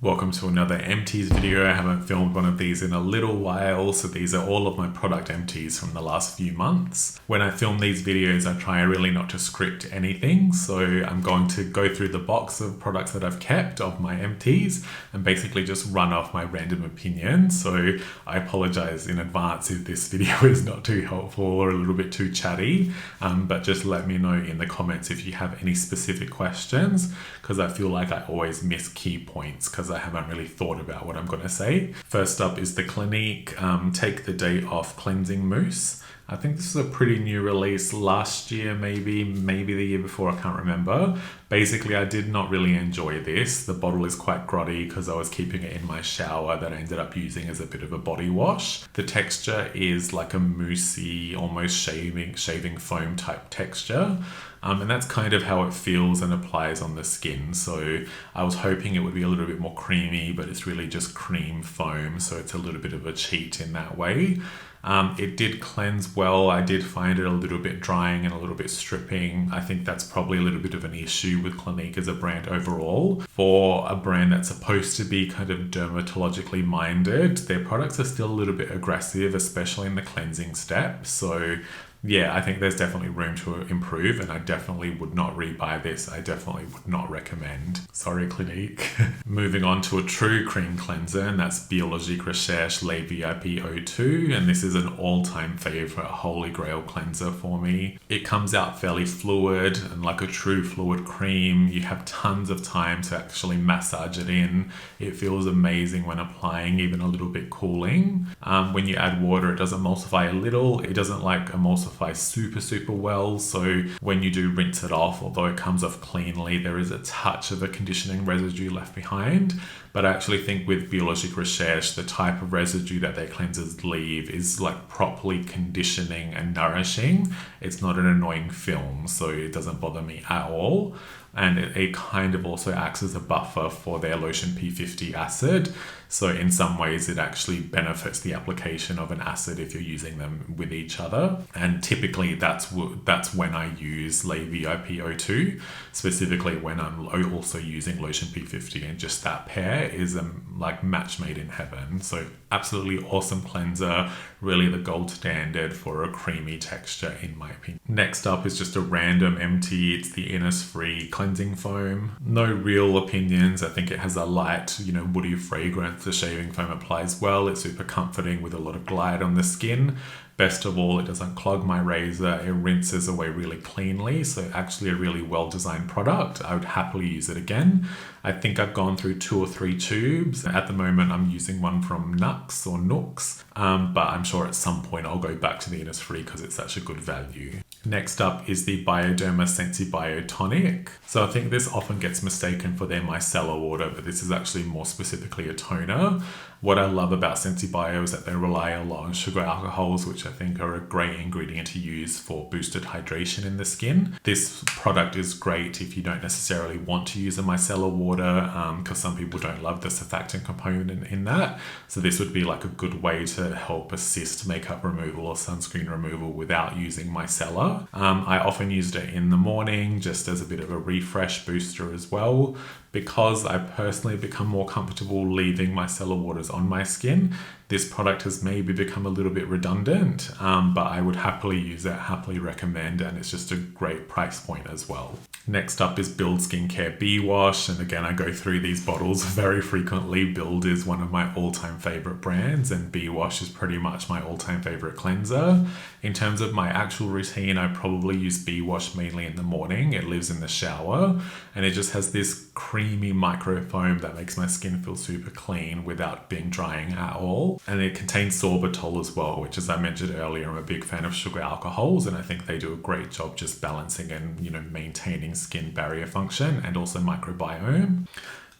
Welcome to another Empties video. I haven't filmed one of these in a little while, so these are all of my product empties from the last few months. When I film these videos, I try really not to script anything, so I'm going to go through the box of products that I've kept of my empties and basically just run off my random opinions. So I apologize in advance if this video is not too helpful or a little bit too chatty, but just let me know in the comments if you have any specific questions, because I feel like I always miss key points because I haven't really thought about what I'm going to say. First up is the Clinique Take the Day Off Cleansing Mousse. I think this is a pretty new release last year, maybe the year before, I can't remember. Basically, I did not really enjoy this. The bottle is quite grotty because I was keeping it in my shower that I ended up using as a bit of a body wash. The texture is like a moussey, almost shaving foam type texture. And that's kind of how it feels and applies on the skin. So I was hoping it would be a little bit more creamy, but it's really just cream foam. So it's a little bit of a cheat in that way. It did cleanse well. I did find it a little bit drying and a little bit stripping. I think that's probably a little bit of an issue with Clinique as a brand overall. For a brand that's supposed to be kind of dermatologically minded, their products are still a little bit aggressive, especially in the cleansing step. So yeah, I think there's definitely room to improve, and I definitely would not rebuy this. I definitely would not recommend. Sorry, Clinique. Moving on to a true cream cleanser, and that's Biologique Recherche Lait VIP O2, and this is an all-time favorite holy grail cleanser for me. It comes out fairly fluid and like a true fluid cream. You have tons of time to actually massage it in. It feels amazing when applying, even a little bit cooling. When you add water, it does emulsify a little. It doesn't like emulsify super well, so when you do rinse it off, although it comes off cleanly, there is a touch of a conditioning residue left behind. But I actually think with Biologique Recherche, the type of residue that their cleansers leave is like properly conditioning and nourishing. It's not an annoying film, so it doesn't bother me at all. And it kind of also acts as a buffer for their Lotion P50 acid. So in some ways, it actually benefits the application of an acid if you're using them with each other. And typically that's when I use Lait VIP O2, specifically when I'm also using Lotion P50, and just that pair is like match made in heaven. So absolutely awesome cleanser, really the gold standard for a creamy texture in my opinion. Next up is just a random empty. It's the Innisfree cleansing foam. No real opinions. I think it has a light, woody fragrance. The shaving foam applies well. It's super comforting with a lot of glide on the skin. Best of all, it doesn't clog my razor. It rinses away really cleanly. So actually a really well-designed product. I would happily use it again. I think I've gone through 2 or 3 tubes. At the moment, I'm using one from Nooks, but I'm sure at some point I'll go back to the Innisfree because it's such a good value. Next up is the Bioderma Sensibio Tonique. So I think this often gets mistaken for their micellar water, but this is actually more specifically a toner. What I love about Sensibio is that they rely a lot on sugar alcohols, which I think are a great ingredient to use for boosted hydration in the skin. This product is great if you don't necessarily want to use a micellar water, because some people don't love the surfactant component in that. So this would be like a good way to help assist makeup removal or sunscreen removal without using micellar. I often used it in the morning just as a bit of a refresh booster as well. Because I personally become more comfortable leaving micellar waters on my skin, this product has maybe become a little bit redundant, but I would happily use it, happily recommend, and it's just a great price point as well. Next up is Build Skincare Bee Wash, and again, I go through these bottles very frequently. Build is one of my all-time favorite brands, and Bee Wash is pretty much my all-time favorite cleanser. In terms of my actual routine, I probably use Bee Wash mainly in the morning. It lives in the shower, and it just has this creamy microfoam that makes my skin feel super clean without being drying at all. And it contains sorbitol as well, which, as I mentioned earlier, I'm a big fan of sugar alcohols, and I think they do a great job just balancing and maintaining skin barrier function and also microbiome.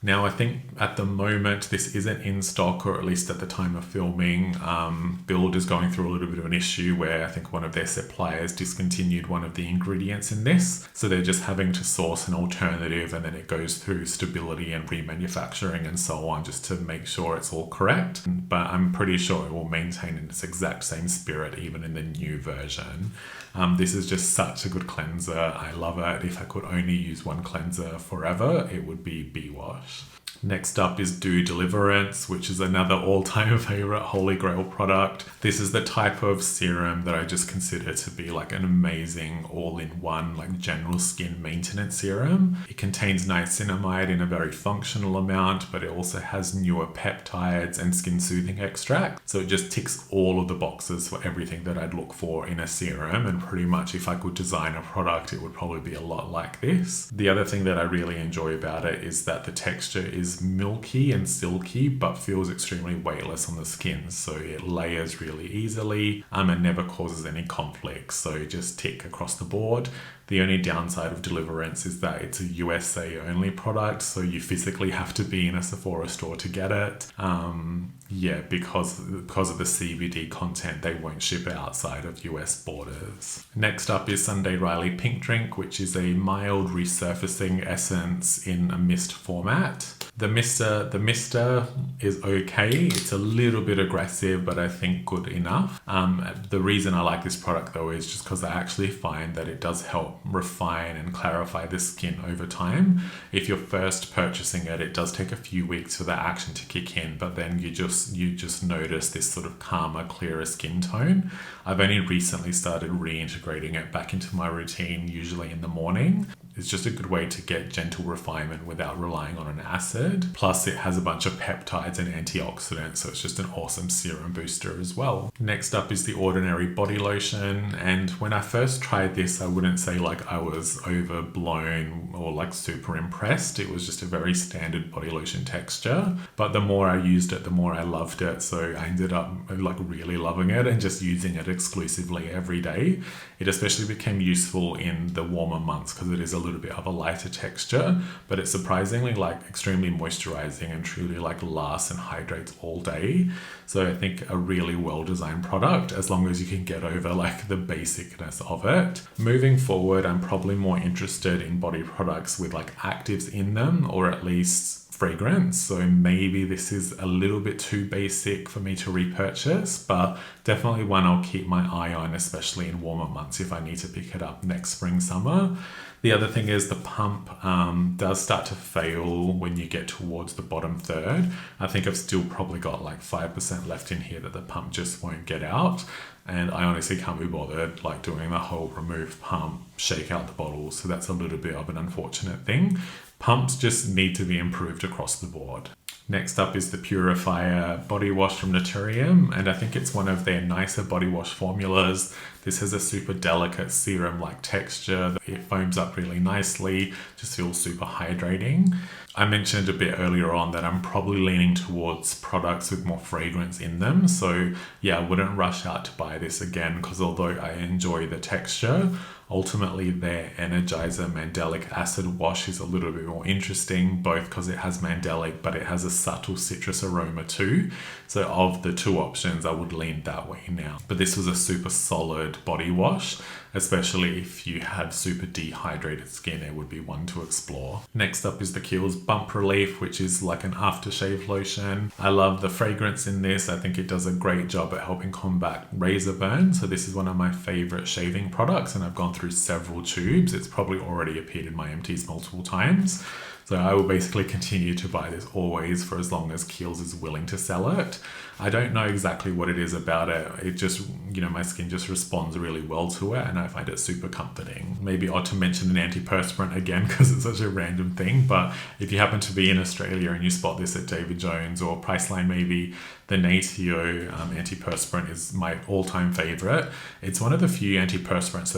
Now, I think at the moment this isn't in stock, or at least at the time of filming. Build is going through a little bit of an issue where I think one of their suppliers discontinued one of the ingredients in this. So they're just having to source an alternative, and then it goes through stability and remanufacturing and so on just to make sure it's all correct. But I'm pretty sure it will maintain in its exact same spirit even in the new version. This is just such a good cleanser. I love it. If I could only use one cleanser forever, it would be Bee Wash. Next up is Dieux Deliverance, which is another all-time favorite holy grail product. This is the type of serum that I just consider to be like an amazing all-in-one like general skin maintenance serum. It contains niacinamide in a very functional amount, but it also has newer peptides and skin soothing extract. So it just ticks all of the boxes for everything that I'd look for in a serum, and pretty much if I could design a product, it would probably be a lot like this. The other thing that I really enjoy about it is that the texture is milky and silky, but feels extremely weightless on the skin. So it layers really easily and never causes any conflict. So just tick across the board. The only downside of Deliverance is that it's a USA only product, so you physically have to be in a Sephora store to get it. Because of the CBD content, they won't ship it outside of US borders. Next up is Sunday Riley Pink Drink, which is a mild resurfacing essence in a mist format. The mister is okay. It's a little bit aggressive, but I think good enough. The reason I like this product though is just because I actually find that it does help refine and clarify the skin over time. If you're first purchasing it, it does take a few weeks for the action to kick in, but then you just notice this sort of calmer, clearer skin tone. I've only recently started reintegrating it back into my routine, usually in the morning. It's just a good way to get gentle refinement without relying on an acid. Plus it has a bunch of peptides and antioxidants, so it's just an awesome serum booster as well. Next up is the Ordinary Body Lotion, and when I first tried this, I wouldn't say like I was overblown or like super impressed. It was just a very standard body lotion texture, but the more I used it, the more I loved it. So I ended up like really loving it and just using it exclusively every day. It especially became useful in the warmer months because it is a little bit of a lighter texture, but it's surprisingly like extremely moisturizing and truly like lasts and hydrates all day. So I think a really well-designed product, as long as you can get over like the basicness of it. Moving forward, I'm probably more interested in body products with like actives in them, or at least fragrance. So maybe this is a little bit too basic for me to repurchase, but definitely one I'll keep my eye on, especially in warmer months if I need to pick it up next spring, summer. The other thing is the pump does start to fail when you get towards the bottom third. I think I've still probably got like 5% left in here that the pump just won't get out. And I honestly can't be bothered like doing the whole remove pump, shake out the bottle. So that's a little bit of an unfortunate thing. Pumps just need to be improved across the board. Next up is the Purifier body wash from Naturium, and I think it's one of their nicer body wash formulas. This has a super delicate serum-like texture. It foams up really nicely, just feels super hydrating. I mentioned a bit earlier on that I'm probably leaning towards products with more fragrance in them. So yeah, I wouldn't rush out to buy this again, because although I enjoy the texture, ultimately their Energizer Mandelic Acid Wash is a little bit more interesting, both because it has mandelic, but it has a subtle citrus aroma too. So of the two options, I would lean that way now. But this was a super solid body wash, especially if you have super dehydrated skin, it would be one to explore. Next up is the Kiehls Bump Relief, which is like an aftershave lotion. I love the fragrance in this. I think it does a great job at helping combat razor burn. So this is one of my favorite shaving products, and I've gone through several tubes. It's probably already appeared in my empties multiple times. So I will basically continue to buy this always for as long as Kiehls is willing to sell it. I don't know exactly what it is about it. It just, my skin just responds really well to it, and I find it super comforting. Maybe odd to mention an antiperspirant again because it's such a random thing, but if you happen to be in Australia and you spot this at David Jones or Priceline maybe, the Natio Anti-Perspirant is my all-time favorite. It's one of the few antiperspirants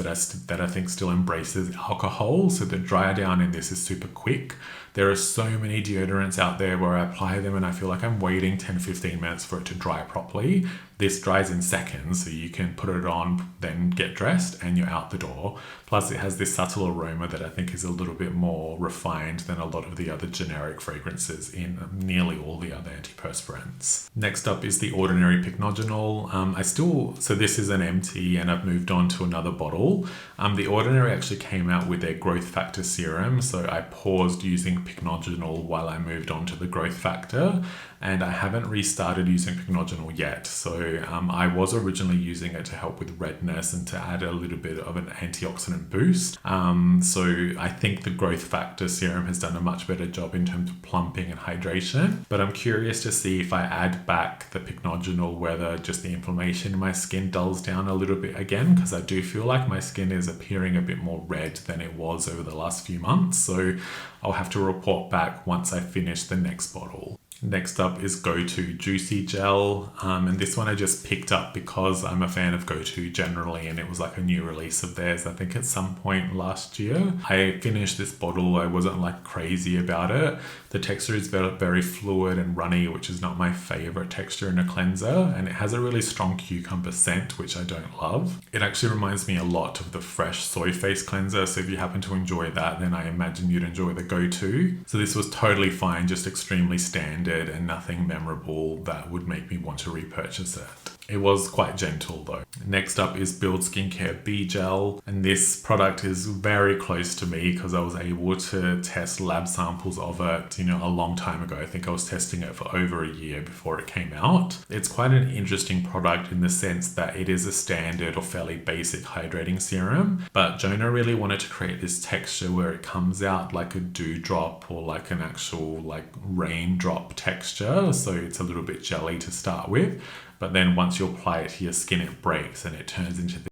that I think still embraces alcohol, so the dry down in this is super quick. There are so many deodorants out there where I apply them and I feel like I'm waiting 10-15 minutes for it to dry properly. This dries in seconds, so you can put it on, then get dressed, and you're out the door. Plus it has this subtle aroma that I think is a little bit more refined than a lot of the other generic fragrances in nearly all the other antiperspirants. Next up is the Ordinary Pycnogenol. So this is an empty and I've moved on to another bottle. The Ordinary actually came out with their growth factor serum, so I paused using Pycnogenol while I moved on to the growth factor, and I haven't restarted using Pycnogenol yet. So I was originally using it to help with redness and to add a little bit of an antioxidant boost. So I think the growth factor serum has done a much better job in terms of plumping and hydration. But I'm curious to see if I add back the Pycnogenol, whether just the inflammation in my skin dulls down a little bit again, because I do feel like my skin is appearing a bit more red than it was over the last few months. So I'll have to report back once I finish the next bottle. Next up is Go-To Juicy Gel, and this one I just picked up because I'm a fan of Go-To generally, and it was like a new release of theirs, I think at some point last year. I finished this bottle, I wasn't like crazy about it. The texture is very fluid and runny, which is not my favorite texture in a cleanser, and it has a really strong cucumber scent, which I don't love. It actually reminds me a lot of the Fresh Soy Face Cleanser, so if you happen to enjoy that, then I imagine you'd enjoy the Go-To. So this was totally fine, just extremely standard and nothing memorable that would make me want to repurchase it. It was quite gentle though. Next up is Build Skincare B Gel, and this product is very close to me because I was able to test lab samples of it, a long time ago. I think I was testing it for over a year before it came out. It's quite an interesting product in the sense that it is a standard or fairly basic hydrating serum, but Jonah really wanted to create this texture where it comes out like a dewdrop or like an actual like raindrop texture. So it's a little bit jelly to start with. But then once you apply it to your skin, it breaks and it turns into this.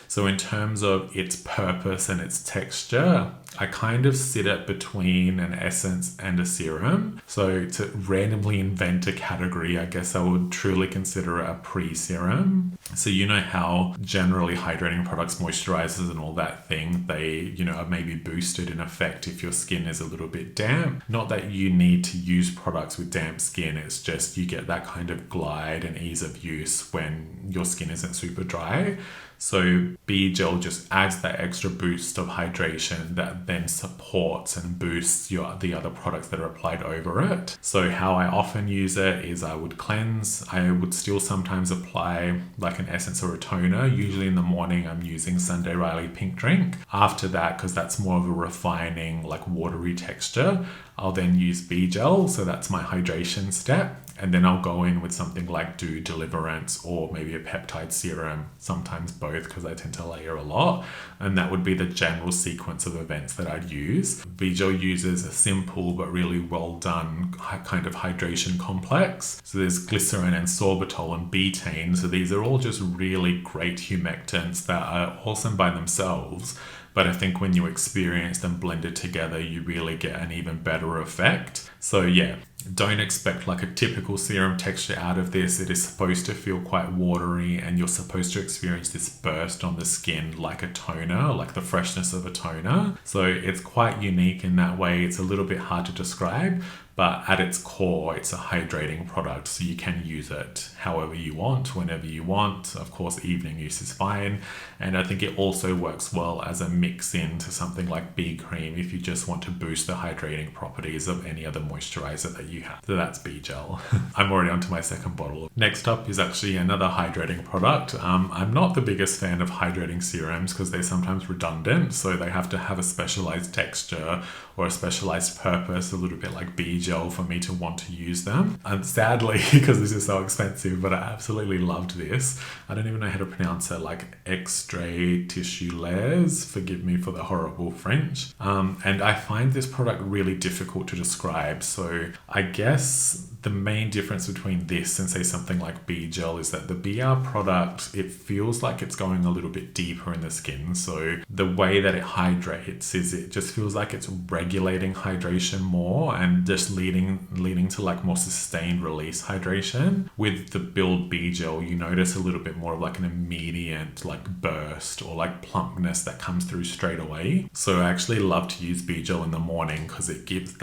So in terms of its purpose and its texture, I kind of sit it between an essence and a serum. So to randomly invent a category, I guess I would truly consider it a pre-serum. So you know how generally hydrating products, moisturizers and all that thing, they, are maybe boosted in effect if your skin is a little bit damp. Not that you need to use products with damp skin, it's just you get that kind of glide and ease of use when your skin isn't super dry. So B Gel just adds that extra boost of hydration that then supports and boosts the other products that are applied over it. So how I often use it is I would cleanse. I would still sometimes apply like an essence or a toner. Usually in the morning I'm using Sunday Riley Pink Drink. After that, because that's more of a refining like watery texture, I'll then use B Gel. So that's my hydration step. And then I'll go in with something like Dieux Deliverance or maybe a peptide serum, sometimes both because I tend to layer a lot. And that would be the general sequence of events that I'd use. B Gel uses a simple but really well done kind of hydration complex. So there's glycerin and sorbitol and betaine. So these are all just really great humectants that are awesome by themselves. But I think when you experience them blended together, you really get an even better effect. So yeah, don't expect like a typical serum texture out of this. It is supposed to feel quite watery and you're supposed to experience this burst on the skin like a toner, like the freshness of a toner. So it's quite unique in that way. It's a little bit hard to describe, but at its core, it's a hydrating product. So you can use it however you want, whenever you want. Of course, evening use is fine. And I think it also works well as a mix into something like B Cream if you just want to boost the hydrating properties of any other moisturizer that you have. So that's B Gel. I'm already onto my second bottle. Next up is actually another hydrating product. I'm not the biggest fan of hydrating serums because they're sometimes redundant. So they have to have a specialized texture or a specialized purpose, a little bit like B Gel for me to want to use them. And sadly, because this is so expensive, but I absolutely loved this. I don't even know how to pronounce it, like Extraits, Tissulaires. Forgive me for the horrible French. And I find this product really difficult to describe. So I guess the main difference between this and say something like B Gel is that the BR product, it feels like it's going a little bit deeper in the skin. So the way that it hydrates is it just feels like it's regulating hydration more and just leading to like more sustained release hydration. With the Build B Gel, you notice a little bit more of like an immediate like burst or like plumpness that comes through straight away. So I actually love to use B Gel in the morning because it gives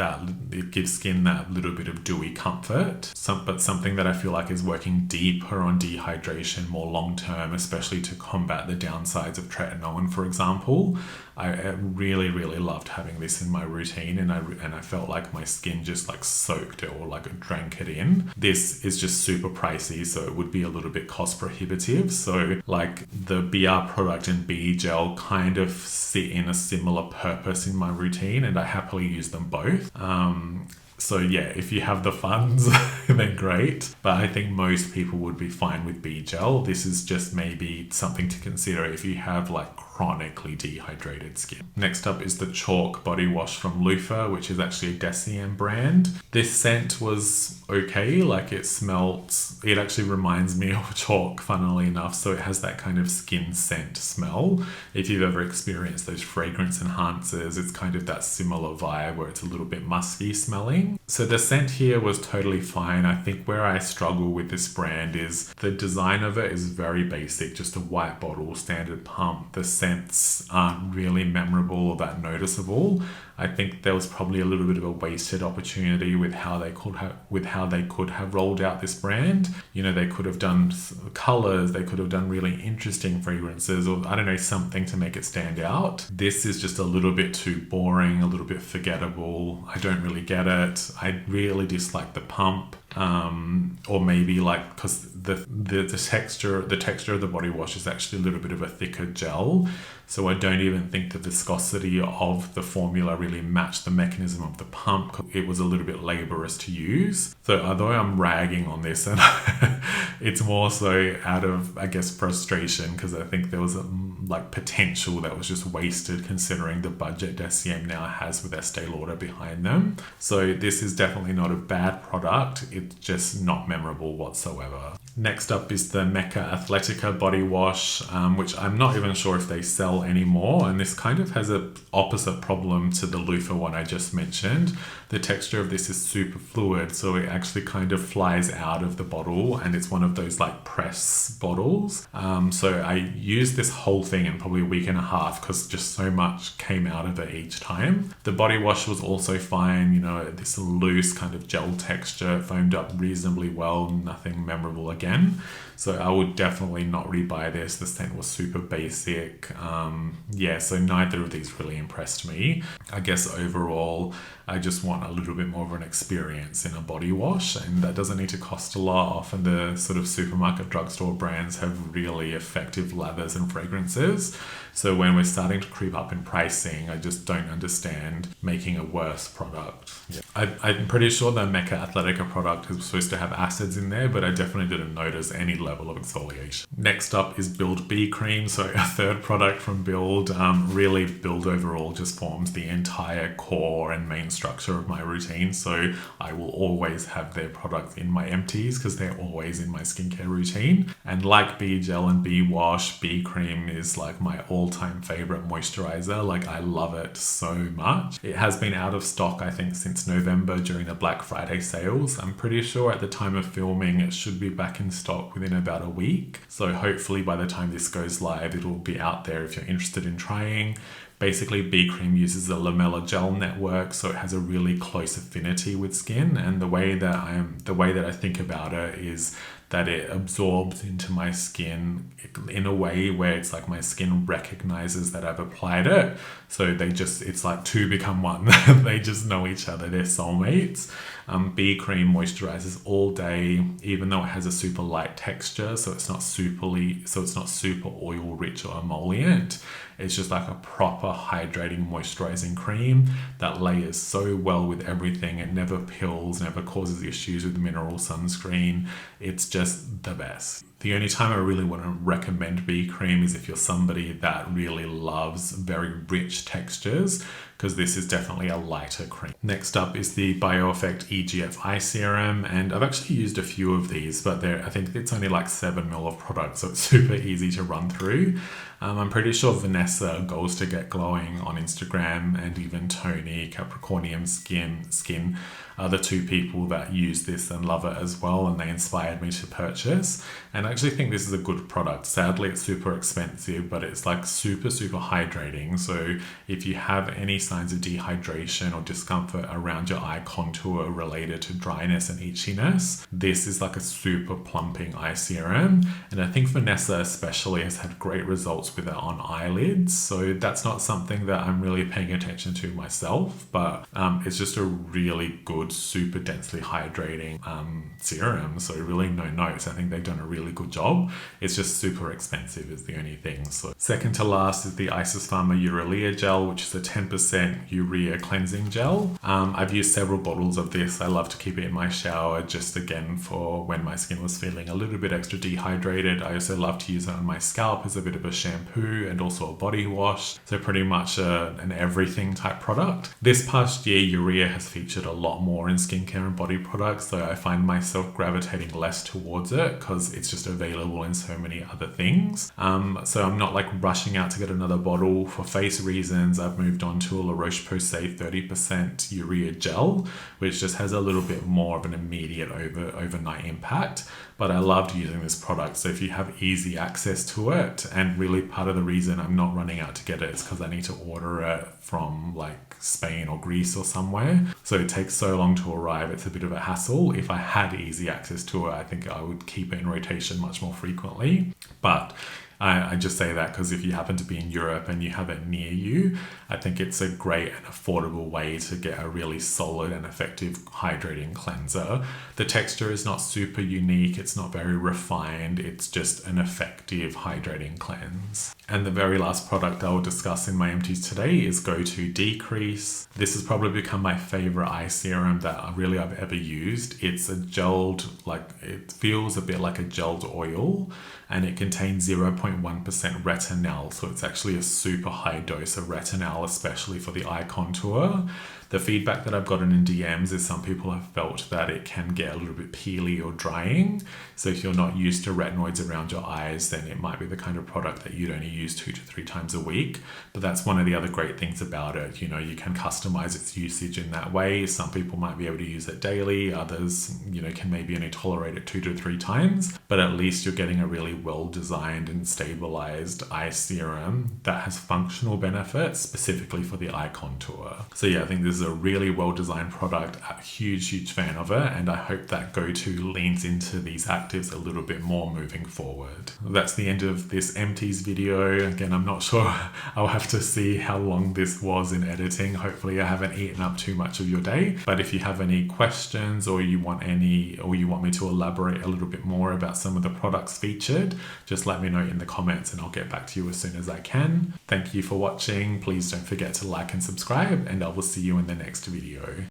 skin that little bit of dewy comfort. But something that I feel like is working deeper on dehydration more long term, especially to combat the downsides of tretinoin, for example. I really, really loved having this in my routine, and I felt like my skin just like soaked it or like drank it in. This is just super pricey, so it would be a little bit cost prohibitive. So like the BR product and B Gel kind of sit in a similar purpose in my routine, and I happily use them both. So yeah, if you have the funds, then great. But I think most people would be fine with B gel. This is just maybe something to consider if you have like chronically dehydrated skin. Next up is the Chalk body wash from Loopha, which is actually a Deciem brand. This scent was okay, like it actually reminds me of chalk, funnily enough, so it has that kind of skin scent smell. If you've ever experienced those fragrance enhancers, it's kind of that similar vibe where it's a little bit musky smelling. So the scent here was totally fine. I think where I struggle with this brand is the design of it is very basic, just a white bottle, standard pump. The scents aren't really memorable or that noticeable. I think there was probably a little bit of a wasted opportunity with how they could have rolled out this brand. You know, they could have done colors, they could have done really interesting fragrances, or I don't know, something to make it stand out. This is just a little bit too boring, a little bit forgettable. I don't really get it. I really dislike the pump. Or maybe like because the texture of the body wash is actually a little bit of a thicker gel, so I don't even think the viscosity of the formula really matched the mechanism of the pump. It was a little bit laborious to use. So although I'm ragging on this, and it's more so out of, I guess, frustration, because I think there was like potential that was just wasted considering the budget Deciem now has with Estee Lauder behind them. So this is definitely not a bad product. It's just not memorable whatsoever. Next up is the Mecca Athletica body wash, which I'm not even sure if they sell anymore. And this kind of has an opposite problem to the Loofah one I just mentioned. The texture of this is super fluid, so it actually kind of flies out of the bottle, and it's one of those like press bottles. So I used this whole thing in probably a week and a half because just so much came out of it each time. The body wash was also fine, you know, this loose kind of gel texture, foamed up reasonably well, nothing memorable again. So I would definitely not rebuy this. The scent was super basic. So neither of these really impressed me. I guess overall, I just want a little bit more of an experience in a body wash, and that doesn't need to cost a lot. Often the sort of supermarket drugstore brands have really effective lathers and fragrances. So when we're starting to creep up in pricing, I just don't understand making a worse product. Yeah. I'm pretty sure the Mecca Athletica product is supposed to have acids in there, but I definitely didn't notice any level of exfoliation. Next up is Build Bee Cream, so a third product from Build. Really, Build overall just forms the entire core and main structure of my routine, so I will always have their products in my empties because they're always in my skincare routine. And like Bee Gel and Bee Wash, Bee Cream is like my all-time favorite moisturizer. Like, I love it so much. It has been out of stock, I think, since November during the Black Friday sales. I'm pretty sure at the time of filming it should be back in stock within about a week. So hopefully by the time this goes live, it'll be out there if you're interested in trying. Basically, Bee Cream uses the lamellar gel network, so it has a really close affinity with skin. And the way that I think about it is that it absorbs into my skin in a way where it's like my skin recognizes that I've applied it. So it's like two become one. They just know each other. They're soulmates. Bee Cream moisturizes all day, even though it has a super light texture. So it's not super oil rich or emollient. It's just like a proper hydrating moisturizing cream that layers so well with everything. It never pills, never causes issues with mineral sunscreen. It's just the best. The only time I really want to recommend Bee Cream is if you're somebody that really loves very rich textures, because this is definitely a lighter cream. Next up is the Bioeffect EGF Eye Serum, and I've actually used a few of these, but I think it's only like 7 ml of product, so it's super easy to run through. I'm pretty sure Vanessa, Goals to Get Glowing on Instagram, and even Tony, Capricornium Skin are the two people that use this and love it as well, and they inspired me to purchase. And I actually think this is a good product. Sadly, it's super expensive, but it's like super hydrating. So if you have any signs of dehydration or discomfort around your eye contour related to dryness and itchiness, this is like a super plumping eye serum. And I think Vanessa especially has had great results with it on eyelids. So that's not something that I'm really paying attention to myself, but it's just a really good, super densely hydrating serum. So really no notes. I think they've done a really good job. It's just super expensive is the only thing. So second to last is the Isispharma Urelia Gel, which is a 10% urea cleansing gel. I've used several bottles of this. I love to keep it in my shower just again for when my skin was feeling a little bit extra dehydrated. I also love to use it on my scalp as a bit of a shampoo and also a body wash. So pretty much an everything type product. This past year, urea has featured a lot more in skincare and body products, so I find myself gravitating less towards it because it's just available in so many other things. So I'm not like rushing out to get another bottle. For face reasons, I've moved on to a La Roche-Posay 30% urea gel, which just has a little bit more of an immediate overnight impact. But I loved using this product. So if you have easy access to it, and really part of the reason I'm not running out to get it is because I need to order it from like Spain or Greece or somewhere. So it takes so long to arrive. It's a bit of a hassle. If I had easy access to it, I think I would keep it in rotation much more frequently. But I just say that because if you happen to be in Europe and you have it near you, I think it's a great and affordable way to get a really solid and effective hydrating cleanser. The texture is not super unique. It's not very refined. It's just an effective hydrating cleanse. And the very last product I will discuss in my empties today is go to De-Crease. This has probably become my favorite eye serum that I've ever used. It's a gelled, it feels a bit like a gelled oil, and it contains 0.1% retinol. So it's actually a super high dose of retinol, especially for the eye contour. The feedback that I've gotten in DMs is some people have felt that it can get a little bit peely or drying. So if you're not used to retinoids around your eyes, then it might be the kind of product that you'd only use 2 to 3 times a week. But that's one of the other great things about it. You know, you can customize its usage in that way. Some people might be able to use it daily. Others, can maybe only tolerate it 2 to 3 times. But at least you're getting a really well-designed and stabilized eye serum that has functional benefits specifically for the eye contour. So yeah, I think this is a really well-designed product. A huge fan of it, and I hope that go-to leans into these actives a little bit more moving forward. That's the end of this empties video. Again, I'm not sure. I'll have to see how long this was in editing. Hopefully I haven't eaten up too much of your day. But if you have any questions or you want me to elaborate a little bit more about some of the products featured, just let me know in the comments and I'll get back to you as soon as I can. Thank you for watching. Please don't forget to like and subscribe, and I will see you in the next video.